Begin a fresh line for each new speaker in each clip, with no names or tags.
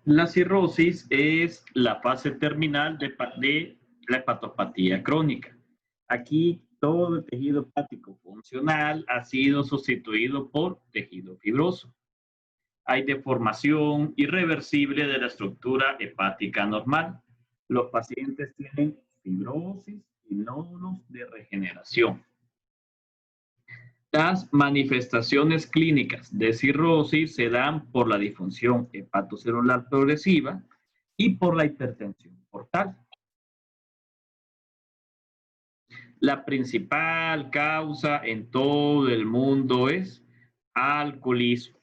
La cirrosis es la fase terminal de la hepatopatía crónica. Aquí todo el tejido hepático funcional ha sido sustituido por tejido fibroso. Hay deformación irreversible de la estructura hepática normal. Los pacientes tienen fibrosis y nódulos de regeneración. Las manifestaciones clínicas de cirrosis se dan por la disfunción hepatocelular progresiva y por la hipertensión portal. La principal causa en todo el mundo es alcoholismo.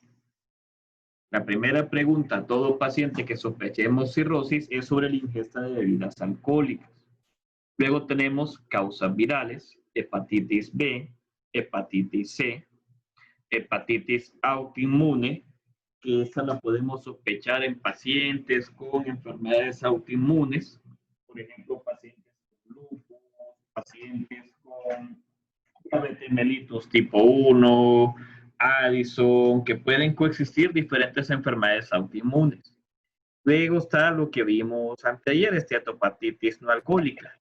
La primera pregunta a todo paciente que sospechemos cirrosis es sobre la ingesta de bebidas alcohólicas. Luego tenemos causas virales, hepatitis B, hepatitis C, hepatitis autoinmune, que esta la podemos sospechar en pacientes con enfermedades autoinmunes, por ejemplo, pacientes con lupus, pacientes con diabetes mellitus tipo 1, Addison, que pueden coexistir diferentes enfermedades autoinmunes. Luego está lo que vimos anteayer, esteatopatitis no alcohólica.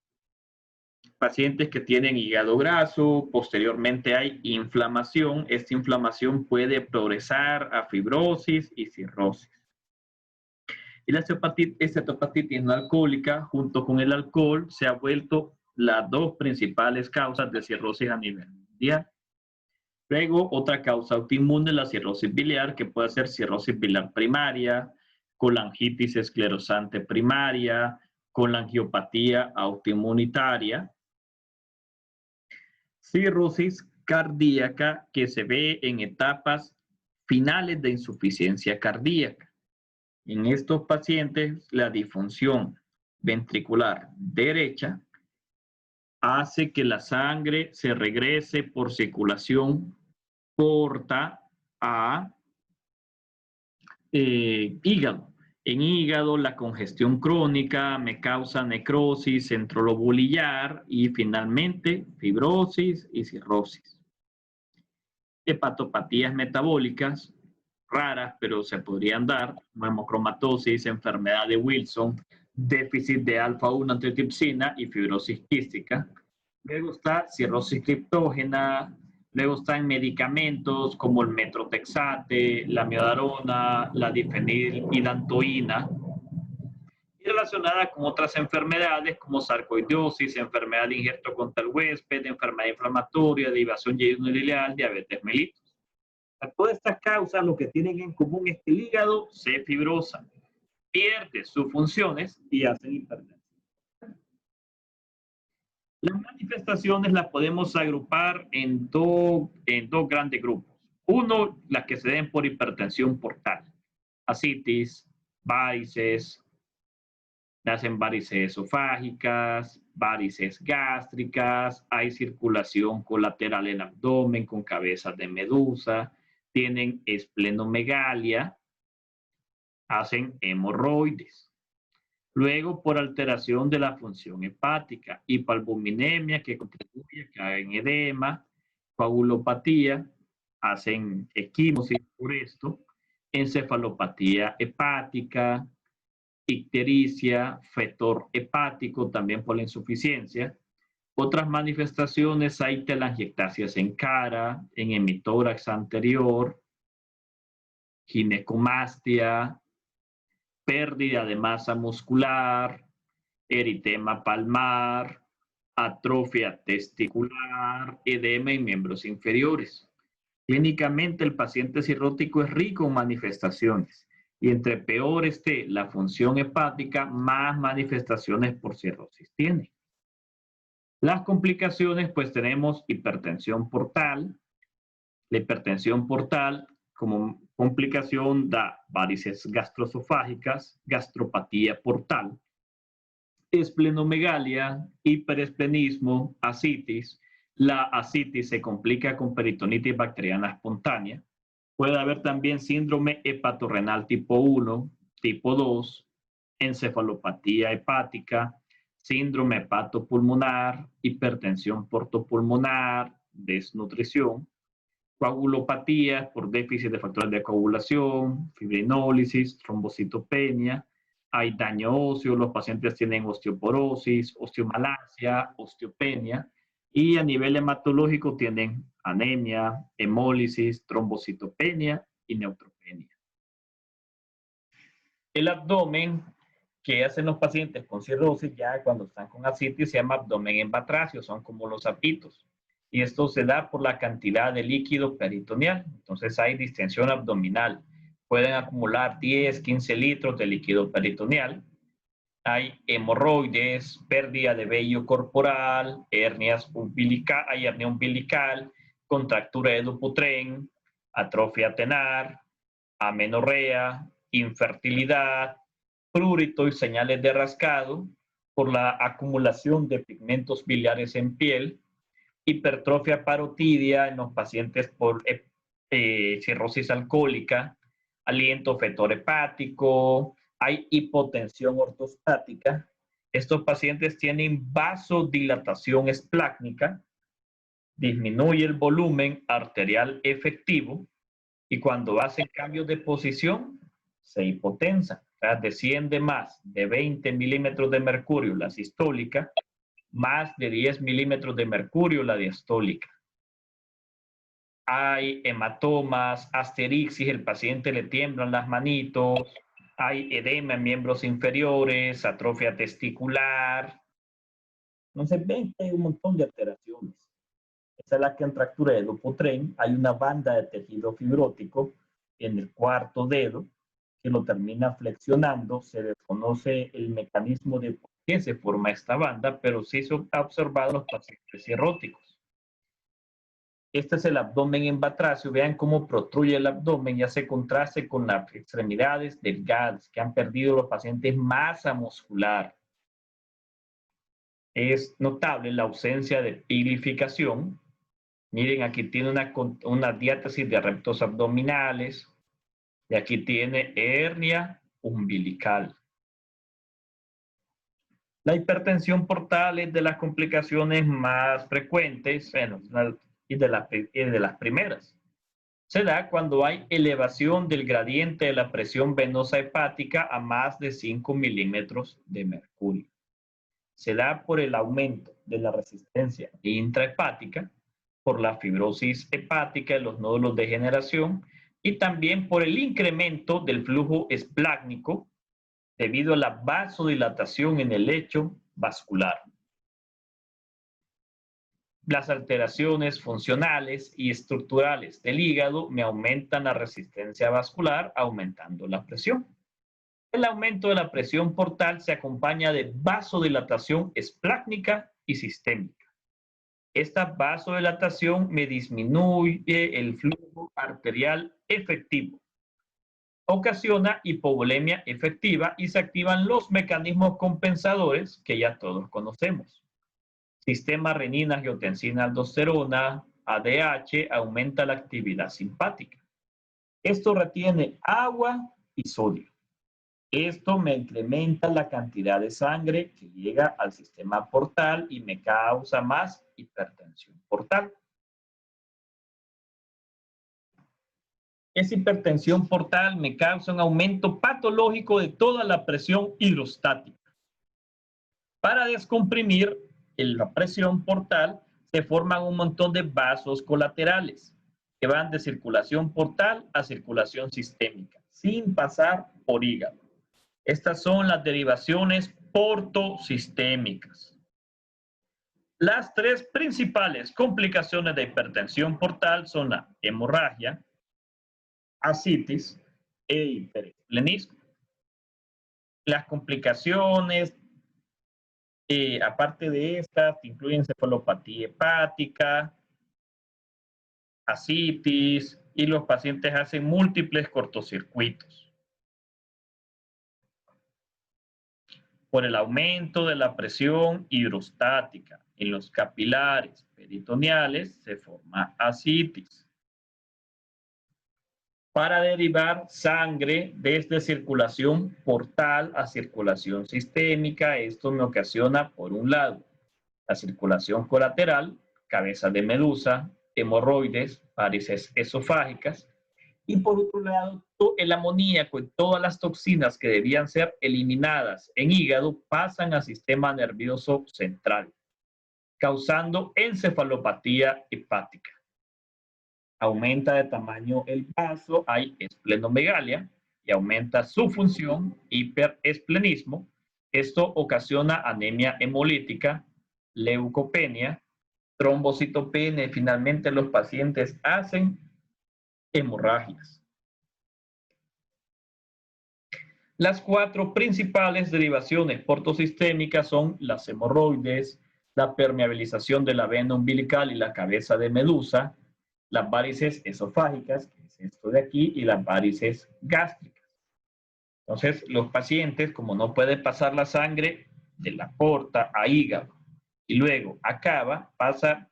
Pacientes que tienen hígado graso, posteriormente hay inflamación. Esta inflamación puede progresar a fibrosis y cirrosis. Y la esteatopatitis no alcohólica, junto con el alcohol, se ha vuelto las dos principales causas de cirrosis a nivel mundial. Luego, otra causa autoinmune, la cirrosis biliar, que puede ser cirrosis biliar primaria, colangitis esclerosante primaria, colangiopatía autoinmunitaria. Cirrosis cardíaca que se ve en etapas finales de insuficiencia cardíaca. En estos pacientes, la disfunción ventricular derecha hace que la sangre se regrese por circulación corta a hígado. En hígado, la congestión crónica me causa necrosis centrolobulillar y finalmente fibrosis y cirrosis. Hepatopatías metabólicas raras, pero se podrían dar, hemocromatosis, enfermedad de Wilson, déficit de alfa-1 antitripsina y fibrosis quística. Luego está cirrosis criptógena, luego están medicamentos como el metrotexate, la miodarona, la difenilidantoína, y relacionada con otras enfermedades como sarcoidosis, enfermedad de injerto contra el huésped, enfermedad inflamatoria, derivación yeyunolineal, diabetes mellitus. Todas estas causas lo que tienen en común es que el hígado se fibrosa, pierde sus funciones y hacen hipertensión. Las manifestaciones las podemos agrupar en dos grandes grupos. Uno, las que se den por hipertensión portal, ascitis, varices, nacen varices esofágicas, varices gástricas, hay circulación colateral en el abdomen con cabezas de medusa, tienen esplenomegalia, hacen hemorroides. Luego, por alteración de la función hepática, hipoalbuminemia que contribuye a que hagan edema, coagulopatía, hacen equimosis por esto, encefalopatía hepática, ictericia, fetor hepático, también por la insuficiencia. Otras manifestaciones hay telangiectasias en cara, en hemitórax anterior, ginecomastia, pérdida de masa muscular, eritema palmar, atrofia testicular, edema en miembros inferiores. Clínicamente, el paciente cirrótico es rico en manifestaciones y entre peor esté la función hepática, más manifestaciones por cirrosis tiene. Las complicaciones, pues tenemos hipertensión portal. La hipertensión portal como complicación da varices gastroesofágicas, gastropatía portal, esplenomegalia, hiperesplenismo, ascitis. La ascitis se complica con peritonitis bacteriana espontánea. Puede haber también síndrome hepatorrenal tipo 1, tipo 2, encefalopatía hepática, síndrome hepatopulmonar, hipertensión portopulmonar, desnutrición. coagulopatías por déficit de factores de coagulación, fibrinólisis, trombocitopenia. Hay daño óseo, los pacientes tienen osteoporosis, osteomalacia, osteopenia. Y a nivel hematológico tienen anemia, hemólisis, trombocitopenia y neutropenia. El abdomen que hacen los pacientes con cirrosis ya cuando están con ascitis se llama abdomen en batracio, son como los sapitos. Y esto se da por la cantidad de líquido peritoneal. Entonces hay distensión abdominal. Pueden acumular 10, 15 litros de líquido peritoneal. Hay hemorroides, pérdida de vello corporal, hernias umbilical, hay hernia umbilical, contractura de Dupuytren, atrofia tenar, amenorrea, infertilidad, prurito y señales de rascado por la acumulación de pigmentos biliares en piel, hipertrofia parotidia en los pacientes por cirrosis alcohólica, aliento fetor hepático, hay hipotensión ortostática. Estos pacientes tienen vasodilatación esplácnica, disminuye el volumen arterial efectivo y cuando hacen cambios de posición se hipotensan. O sea, desciende más de 20 milímetros de mercurio la sistólica, más de 10 milímetros de mercurio la diastólica. Hay hematomas, asterixis, el paciente le tiemblan las manitos, hay edema en miembros inferiores, atrofia testicular. Entonces ven que hay un montón de alteraciones. Esa es la contractura de Dupuytren. Hay una banda de tejido fibrótico en el cuarto dedo que lo termina flexionando. Se desconoce el mecanismo de por qué se forma esta banda, pero sí se ha observado en los pacientes cirróticos. Este es el abdomen en batracio. Vean cómo protruye el abdomen y hace contraste con las extremidades delgadas que han perdido los pacientes masa muscular. Es notable la ausencia de pilificación. Miren, aquí tiene una diátesis de rectos abdominales y aquí tiene hernia umbilical. La hipertensión portal es de las complicaciones más frecuentes y de las primeras. Se da cuando hay elevación del gradiente de la presión venosa hepática a más de 5 milímetros de mercurio. Se da por el aumento de la resistencia intrahepática, por la fibrosis hepática y los nódulos de generación, y también por el incremento del flujo esplácnico debido a la vasodilatación en el lecho vascular. Las alteraciones funcionales y estructurales del hígado me aumentan la resistencia vascular, aumentando la presión. El aumento de la presión portal se acompaña de vasodilatación esplácnica y sistémica. Esta vasodilatación me disminuye el flujo arterial efectivo. Ocasiona hipovolemia efectiva y se activan los mecanismos compensadores que ya todos conocemos. Sistema renina-angiotensina-aldosterona, ADH, aumenta la actividad simpática. Esto retiene agua y sodio. Esto me incrementa la cantidad de sangre que llega al sistema portal y me causa más hipertensión portal. Esa hipertensión portal me causa un aumento patológico de toda la presión hidrostática. Para descomprimir la presión portal se forman un montón de vasos colaterales que van de circulación portal a circulación sistémica, sin pasar por hígado. Estas son las derivaciones portosistémicas. Las tres principales complicaciones de hipertensión portal son la hemorragia, ascitis e hiperesplenismo. Las complicaciones, aparte de estas, incluyen cefalopatía hepática, ascitis, y los pacientes hacen múltiples cortocircuitos. Por el aumento de la presión hidrostática en los capilares peritoneales se forma ascitis. Para derivar sangre desde circulación portal a circulación sistémica, esto me ocasiona, por un lado, la circulación colateral, cabeza de medusa, hemorroides, varices esofágicas. Y por otro lado, el amoníaco y todas las toxinas que debían ser eliminadas en hígado pasan al sistema nervioso central, causando encefalopatía hepática. Aumenta de tamaño el vaso, hay esplenomegalia y aumenta su función, hiperesplenismo. Esto ocasiona anemia hemolítica, leucopenia, trombocitopenia y finalmente los pacientes hacen hemorragias. Las 4 principales derivaciones portosistémicas son las hemorroides, la permeabilización de la vena umbilical y la cabeza de medusa, las varices esofágicas, que es esto de aquí, y las varices gástricas. Entonces, los pacientes, como no puede pasar la sangre de la porta a hígado y luego acaba,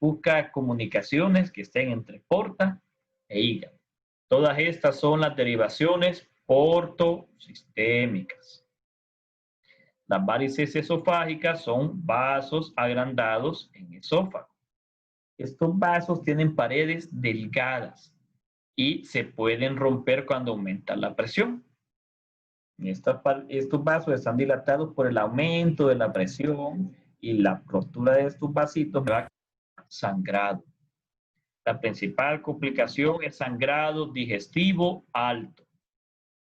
busca comunicaciones que estén entre porta e hígado. Todas estas son las derivaciones portosistémicas. Las varices esofágicas son vasos agrandados en esófago. Estos vasos tienen paredes delgadas y se pueden romper cuando aumenta la presión. Estos vasos están dilatados por el aumento de la presión y la rotura de estos vasitos me va a causar sangrado. La principal complicación es sangrado digestivo alto.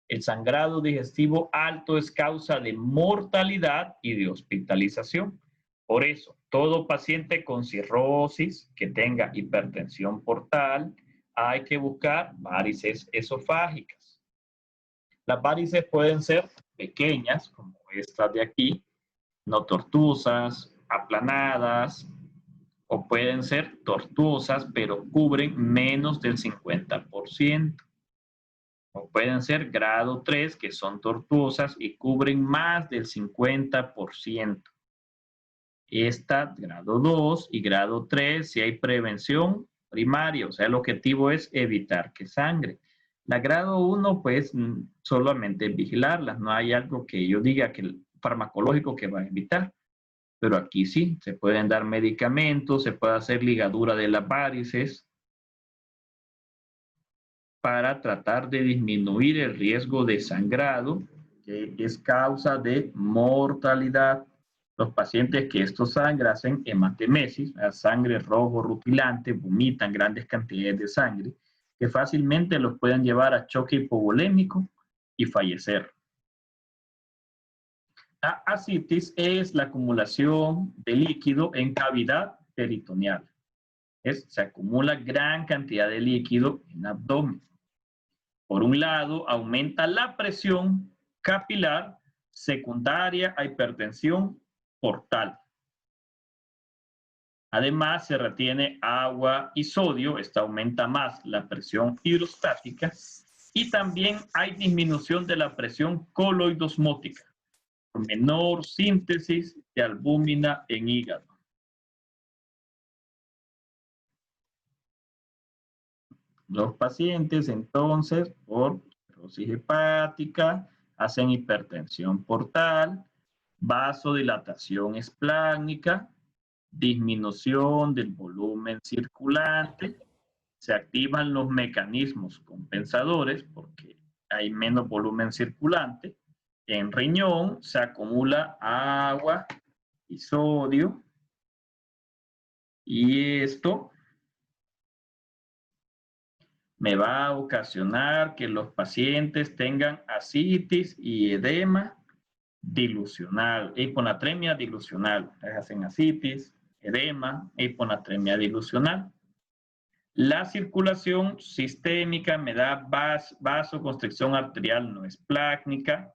El sangrado digestivo alto es causa de mortalidad y de hospitalización. Por eso, todo paciente con cirrosis que tenga hipertensión portal, hay que buscar varices esofágicas. Las varices pueden ser pequeñas, como estas de aquí, no tortuosas, aplanadas, o pueden ser tortuosas, pero cubren menos del 50%. O pueden ser grado 3, que son tortuosas y cubren más del 50%. Esta, grado 2 y grado 3, si hay prevención primaria, o sea, el objetivo es evitar que sangre. La grado 1, pues, solamente vigilarlas, no hay algo que yo diga que el farmacológico que va a evitar. Pero aquí sí, se pueden dar medicamentos, se puede hacer ligadura de las varices para tratar de disminuir el riesgo de sangrado, que es causa de mortalidad. Los pacientes que esto sangra hacen hematemesis, sangre rojo rutilante, vomitan grandes cantidades de sangre, que fácilmente los pueden llevar a choque hipovolémico y fallecer. La ascitis es la acumulación de líquido en cavidad peritoneal. Se acumula gran cantidad de líquido en abdomen. Por un lado, aumenta la presión capilar secundaria a hipertensión portal. Además, se retiene agua y sodio. Esta aumenta más la presión hidrostática. Y también hay disminución de la presión coloidosmótica, menor síntesis de albúmina en hígado. Los pacientes, entonces, por cirrosis hepática, hacen hipertensión portal, vasodilatación esplácnica, disminución del volumen circulante, se activan los mecanismos compensadores porque hay menos volumen circulante. En riñón se acumula agua y sodio y esto me va a ocasionar que los pacientes tengan ascitis y edema dilucional, hiponatremia dilucional. Hacen ascitis, edema, hiponatremia dilucional. La circulación sistémica me da vasoconstricción arterial no esplácnica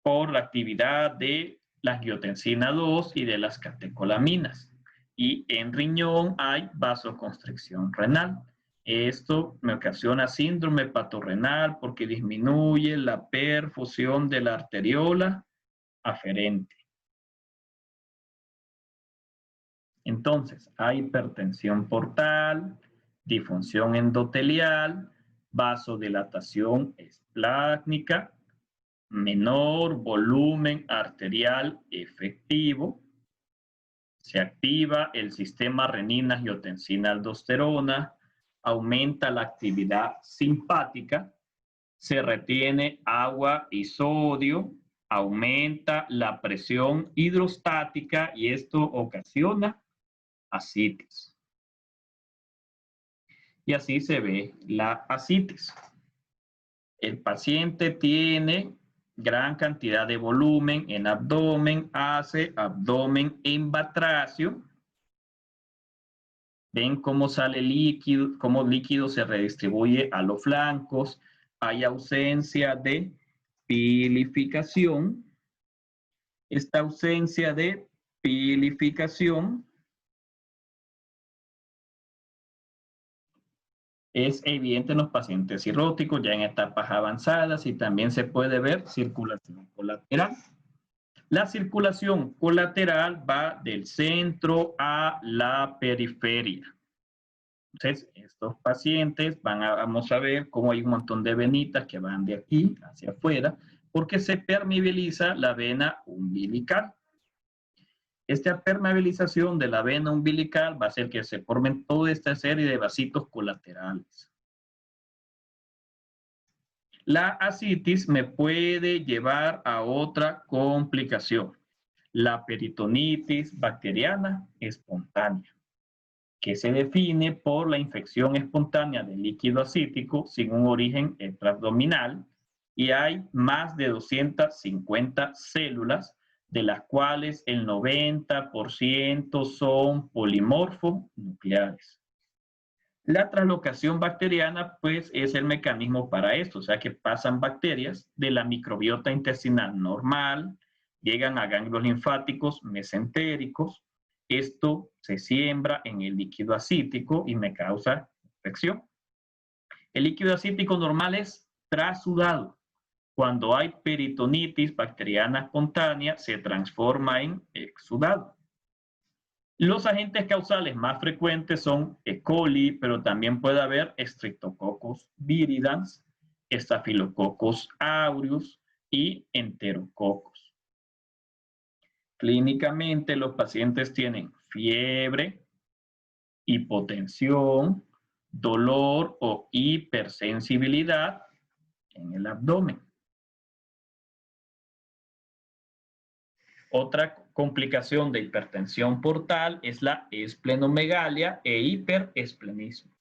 por la actividad de la angiotensina 2 y de las catecolaminas. Y en riñón hay vasoconstricción renal. Esto me ocasiona síndrome patorrenal porque disminuye la perfusión de la arteriola aferente. Entonces, hay hipertensión portal, disfunción endotelial, vasodilatación esplácnica, menor volumen arterial efectivo, Se activa el sistema renina-angiotensina-aldosterona, aumenta la actividad simpática, se retiene agua y sodio, aumenta la presión hidrostática y esto ocasiona ascitis. Y así se ve la ascitis. El paciente tiene gran cantidad de volumen en abdomen, hace abdomen en batracio. Ven cómo sale líquido, cómo líquido se redistribuye a los flancos. Hay ausencia de pilificación. Esta ausencia de pilificación es evidente en los pacientes cirróticos, ya en etapas avanzadas, y también se puede ver circulación colateral. La circulación colateral va del centro a la periferia. Entonces, estos pacientes vamos a ver cómo hay un montón de venitas que van de aquí hacia afuera, porque se permeabiliza la vena umbilical. Esta permeabilización de la vena umbilical va a hacer que se formen toda esta serie de vasitos colaterales. La ascitis me puede llevar a otra complicación, la peritonitis bacteriana espontánea, que se define por la infección espontánea del líquido ascítico sin un origen extraabdominal, y hay más de 250 células, de las cuales el 90% son polimorfonucleares. La translocación bacteriana, pues, es el mecanismo para esto, o sea que pasan bacterias de la microbiota intestinal normal, llegan a ganglios linfáticos mesentéricos. Esto se siembra en el líquido ascítico y me causa infección. El líquido ascítico normal es trasudado. Cuando hay peritonitis bacteriana espontánea, se transforma en exudado. Los agentes causales más frecuentes son E. coli, pero también puede haber Streptococcus viridans, Staphylococcus aureus y Enterococcus. Clínicamente, los pacientes tienen fiebre, hipotensión, dolor o hipersensibilidad en el abdomen. Otra complicación de hipertensión portal es la esplenomegalia e hiperesplenismo.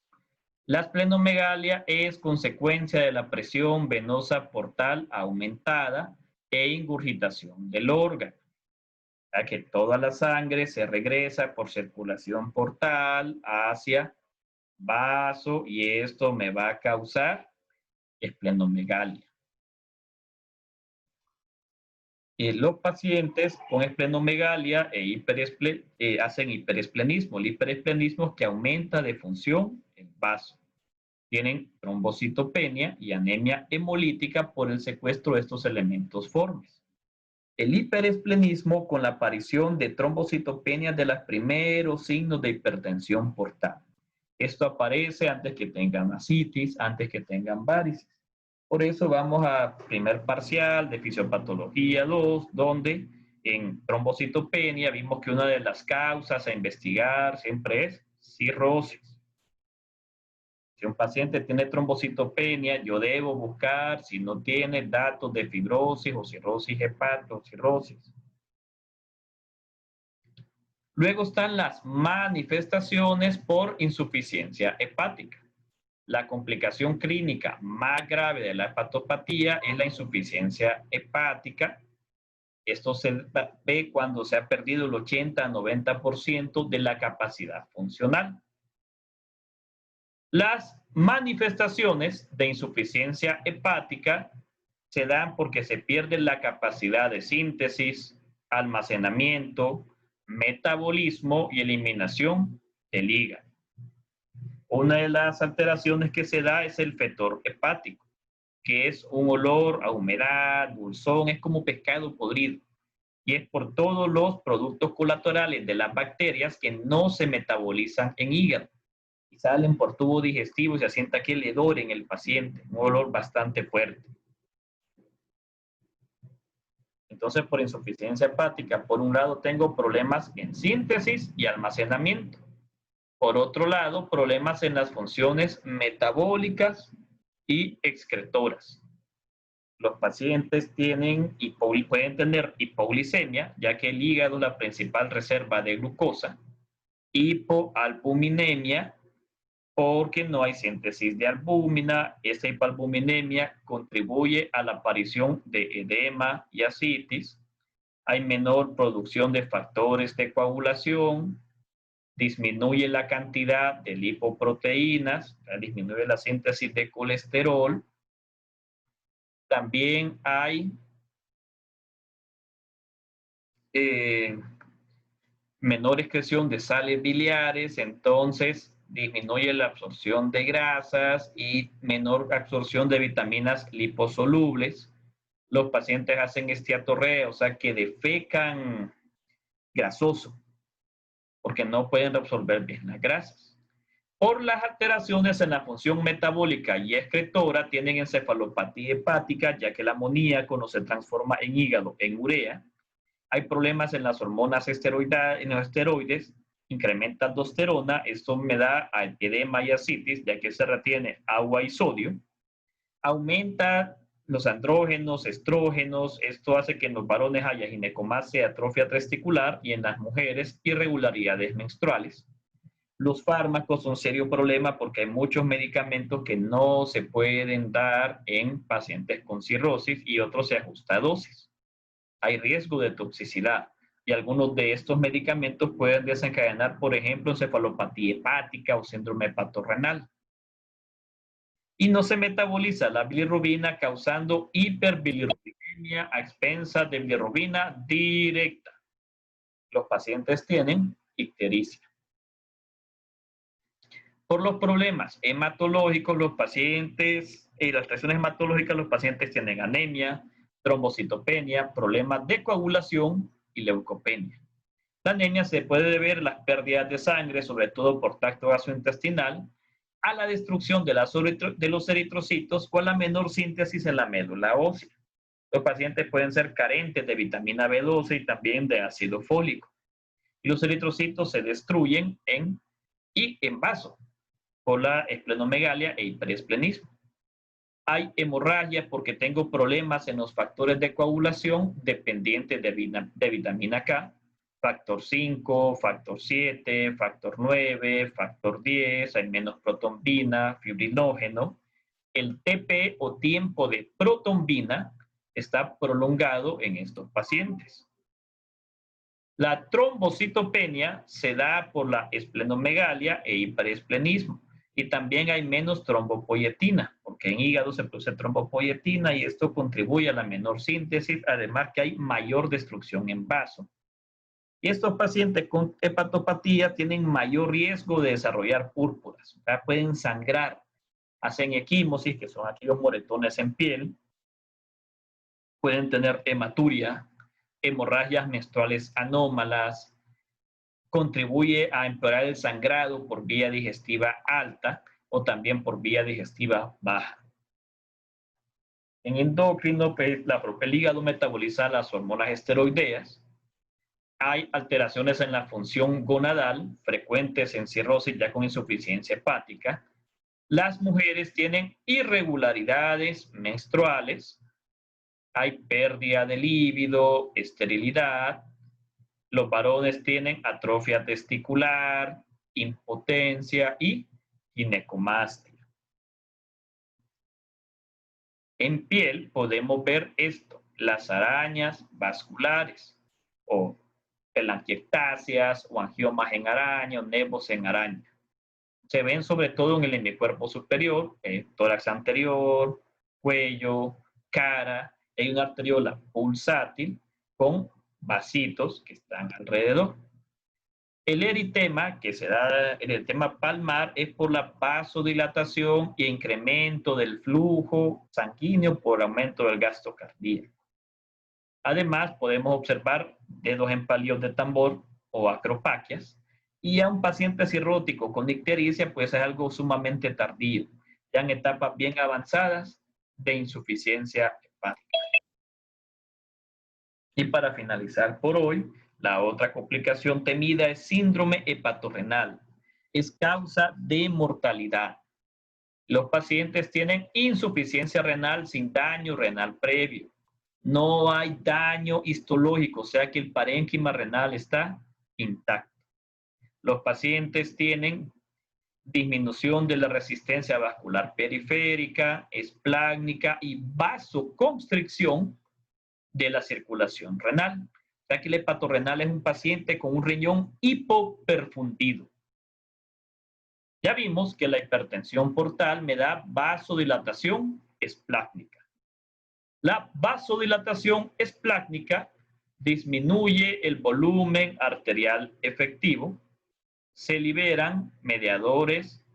La esplenomegalia es consecuencia de la presión venosa portal aumentada e ingurgitación del órgano, ya que toda la sangre se regresa por circulación portal hacia vaso y esto me va a causar esplenomegalia. Los pacientes con esplenomegalia hacen hiperesplenismo. El hiperesplenismo es que aumenta de función el vaso. Tienen trombocitopenia y anemia hemolítica por el secuestro de estos elementos formes. El hiperesplenismo con la aparición de trombocitopenia de los primeros signos de hipertensión portal. Esto aparece antes que tengan ascitis, antes que tengan varices. Por eso vamos a primer parcial de fisiopatología 2, donde en trombocitopenia vimos que una de las causas a investigar siempre es cirrosis. Si un paciente tiene trombocitopenia, yo debo buscar si no tiene datos de fibrosis o cirrosis hepatocirrosis. Luego están las manifestaciones por insuficiencia hepática. La complicación clínica más grave de la hepatopatía es la insuficiencia hepática. Esto se ve cuando se ha perdido el 80-90% de la capacidad funcional. Las manifestaciones de insuficiencia hepática se dan porque se pierde la capacidad de síntesis, almacenamiento, metabolismo y eliminación del hígado. Una de las alteraciones que se da es el fetor hepático, que es un olor a humedad, dulzón, es como pescado podrido. Y es por todos los productos colaterales de las bacterias que no se metabolizan en hígado. Y salen por tubo digestivo y se asienta aquel hedor en el paciente, un olor bastante fuerte. Entonces, por insuficiencia hepática, por un lado tengo problemas en síntesis y almacenamiento. Por otro lado, problemas en las funciones metabólicas y excretoras. Los pacientes pueden tener hipoglicemia, ya que el hígado es la principal reserva de glucosa, hipoalbuminemia, porque no hay síntesis de albúmina. Esta hipoalbuminemia contribuye a la aparición de edema y ascitis. Hay menor producción de factores de coagulación, disminuye la cantidad de lipoproteínas, disminuye la síntesis de colesterol. También hay menor excreción de sales biliares, entonces disminuye la absorción de grasas y menor absorción de vitaminas liposolubles. Los pacientes hacen esteatorrea, o sea que defecan grasoso, porque no pueden absorber bien las grasas. Por las alteraciones en la función metabólica y excretora, tienen encefalopatía hepática, ya que el amoníaco no se transforma en hígado en urea. Hay problemas en las hormonas en los esteroides, incrementa aldosterona, esto me da edema y ascitis, ya que se retiene agua y sodio. Aumenta los andrógenos, estrógenos, esto hace que en los varones haya ginecomastia, atrofia testicular, y en las mujeres irregularidades menstruales. Los fármacos son un serio problema porque hay muchos medicamentos que no se pueden dar en pacientes con cirrosis y otros se ajusta a dosis. Hay riesgo de toxicidad y algunos de estos medicamentos pueden desencadenar, por ejemplo, encefalopatía hepática o síndrome hepatorrenal. Y no se metaboliza la bilirrubina, causando hiperbilirrubinemia a expensas de bilirrubina directa. Los pacientes tienen ictericia. Por los problemas hematológicos, las alteraciones hematológicas, los pacientes tienen anemia, trombocitopenia, problemas de coagulación y leucopenia. La anemia se puede deber a las pérdidas de sangre, sobre todo por tracto gastrointestinal, a la destrucción de los eritrocitos o a la menor síntesis en la médula ósea. Los pacientes pueden ser carentes de vitamina B12 y también de ácido fólico. Y los eritrocitos se destruyen en vaso por la esplenomegalia e hiperesplenismo. Hay hemorragia porque tengo problemas en los factores de coagulación dependientes de vitamina K, factor 5, factor 7, factor 9, factor 10, hay menos protombina, fibrinógeno. El TP o tiempo de protombina está prolongado en estos pacientes. La trombocitopenia se da por la esplenomegalia e hiperesplenismo. Y también hay menos trombopoietina, porque en hígado se produce trombopoietina y esto contribuye a la menor síntesis, además que hay mayor destrucción en vaso. Y estos pacientes con hepatopatía tienen mayor riesgo de desarrollar púrpuras, o sea, pueden sangrar, hacen equimosis, que son aquellos moretones en piel, pueden tener hematuria, hemorragias menstruales anómalas, contribuye a empeorar el sangrado por vía digestiva alta o también por vía digestiva baja. En endocrino, el hígado metaboliza las hormonas esteroideas. Hay alteraciones en la función gonadal, frecuentes en cirrosis ya con insuficiencia hepática. Las mujeres tienen irregularidades menstruales. Hay pérdida de líbido, esterilidad. Los varones tienen atrofia testicular, impotencia y ginecomastia. En piel podemos ver esto, las arañas vasculares o telangiectasias o angiomas en araña o nevos en araña. Se ven sobre todo en el hemicuerpo superior, tórax anterior, cuello, cara. Hay una arteriola pulsátil con vasitos que están alrededor. El eritema, que se da el eritema palmar, es por la vasodilatación e incremento del flujo sanguíneo por aumento del gasto cardíaco. Además, podemos observar dedos en palillos de tambor o acropaquias. Y a un paciente cirrótico con ictericia, pues es algo sumamente tardío, ya en etapas bien avanzadas de insuficiencia hepática. Y para finalizar por hoy, la otra complicación temida es síndrome hepatorrenal. Es causa de mortalidad. Los pacientes tienen insuficiencia renal sin daño renal previo. No hay daño histológico, o sea que el parénquima renal está intacto. Los pacientes tienen disminución de la resistencia vascular periférica, esplácnica y vasoconstricción de la circulación renal. O sea que el hepatorrenal es un paciente con un riñón hipoperfundido. Ya vimos que la hipertensión portal me da vasodilatación esplácnica. La vasodilatación esplácnica disminuye el volumen arterial efectivo. Se liberan mediadores,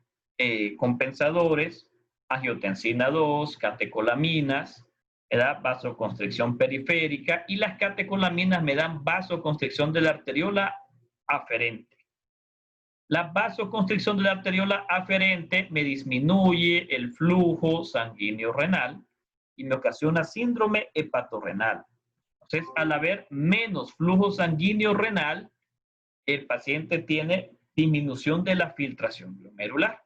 compensadores, angiotensina 2, catecolaminas, me da vasoconstricción periférica y las catecolaminas me dan vasoconstricción de la arteriola aferente. La vasoconstricción de la arteriola aferente me disminuye el flujo sanguíneo renal y me ocasiona síndrome hepatorrenal. Entonces, al haber menos flujo sanguíneo renal, el paciente tiene disminución de la filtración glomerular.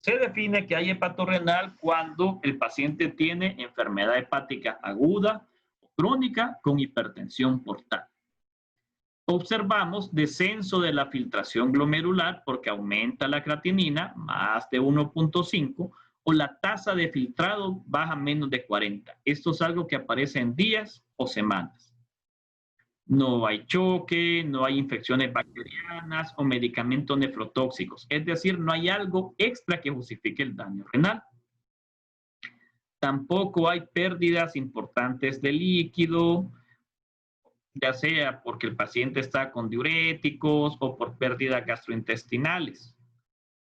Se define que hay hepatorrenal cuando el paciente tiene enfermedad hepática aguda o crónica con hipertensión portal. Observamos descenso de la filtración glomerular porque aumenta la creatinina más de 1.5 o la tasa de filtrado baja menos de 40. Esto es algo que aparece en días o semanas. No hay choque, no hay infecciones bacterianas o medicamentos nefrotóxicos. Es decir, no hay algo extra que justifique el daño renal. Tampoco hay pérdidas importantes de líquido, ya sea porque el paciente está con diuréticos o por pérdidas gastrointestinales.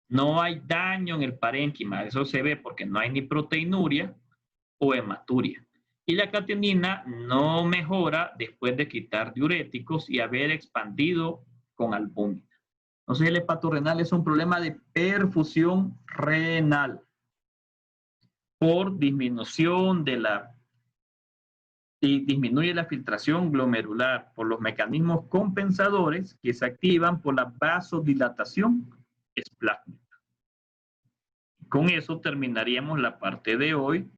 No hay daño en el parénquima, eso se ve porque no hay ni proteinuria o hematuria. Y la creatinina no mejora después de quitar diuréticos y haber expandido con albúmina. Entonces el hepatorrenal es un problema de perfusión renal por disminución de la y disminuye la filtración glomerular por los mecanismos compensadores que se activan por la vasodilatación esplácnica. Con eso terminaríamos la parte de hoy